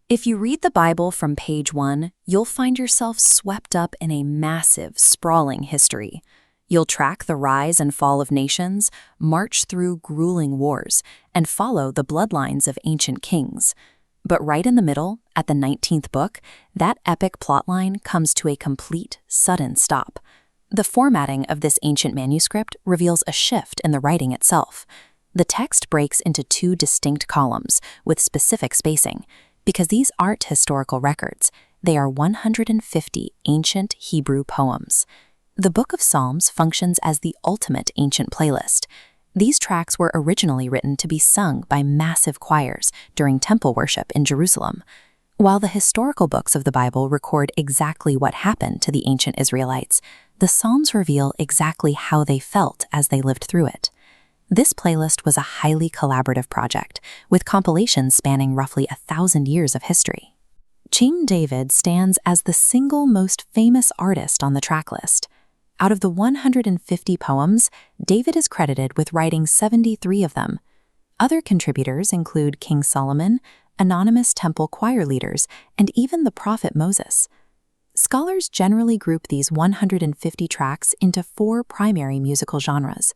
If you read the Bible from page 1, you'll find yourself swept up in a massive, sprawling history. You'll track the rise and fall of nations, march through grueling wars, and follow the bloodlines of ancient kings. But right in the middle, at the 19th book, that epic plotline comes to a complete, sudden stop. The formatting of this ancient manuscript reveals a shift in the writing itself. The text breaks into 2 distinct columns with specific spacing. Because these aren't historical records, they are 150 ancient Hebrew poems. The Book of Psalms functions as the ultimate ancient playlist. These tracks were originally written to be sung by massive choirs during temple worship in Jerusalem. While the historical books of the Bible record exactly what happened to the ancient Israelites, the Psalms reveal exactly how they felt as they lived through it. This playlist was a highly collaborative project, with compilations spanning roughly 1,000 years of history. King David stands as the single most famous artist on the tracklist. Out of the 150 poems, David is credited with writing 73 of them. Other contributors include King Solomon, anonymous temple choir leaders, and even the prophet Moses. Scholars generally group these 150 tracks into 4 primary musical genres.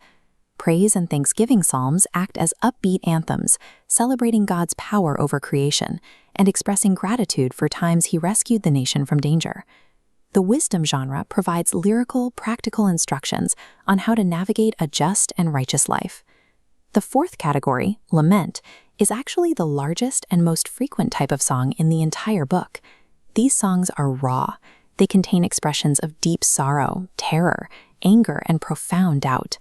Praise and thanksgiving psalms act as upbeat anthems, celebrating God's power over creation and expressing gratitude for times He rescued the nation from danger. The wisdom genre provides lyrical, practical instructions on how to navigate a just and righteous life. The 4th category, lament, is actually the largest and most frequent type of song in the entire book. These songs are raw. They contain expressions of deep sorrow, terror, anger, and profound doubt.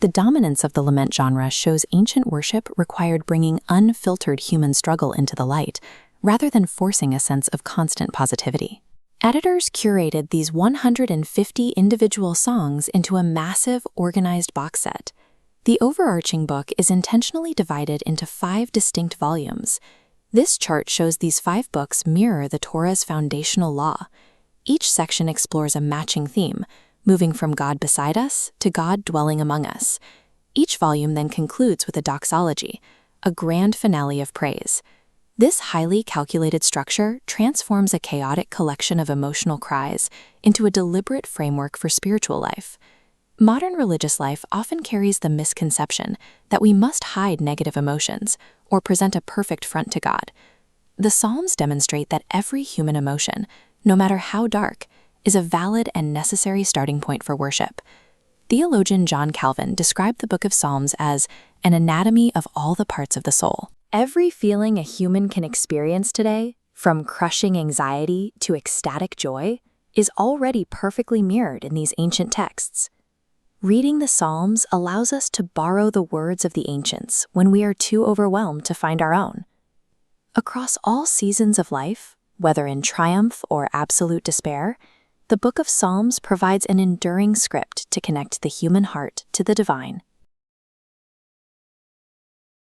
The dominance of the lament genre shows ancient worship required bringing unfiltered human struggle into the light, rather than forcing a sense of constant positivity. Editors curated these 150 individual songs into a massive, organized box set. The overarching book is intentionally divided into 5 distinct volumes. This chart shows these 5 books mirror the Torah's foundational law. Each section explores a matching theme, moving from God beside us to God dwelling among us. Each volume then concludes with a doxology, a grand finale of praise. This highly calculated structure transforms a chaotic collection of emotional cries into a deliberate framework for spiritual life. Modern religious life often carries the misconception that we must hide negative emotions or present a perfect front to God. The Psalms demonstrate that every human emotion, no matter how dark, is a valid and necessary starting point for worship. Theologian John Calvin described the Book of Psalms as an anatomy of all the parts of the soul. Every feeling a human can experience today, from crushing anxiety to ecstatic joy, is already perfectly mirrored in these ancient texts. Reading the Psalms allows us to borrow the words of the ancients when we are too overwhelmed to find our own. Across all seasons of life, whether in triumph or absolute despair, the Book of Psalms provides an enduring script to connect the human heart to the divine.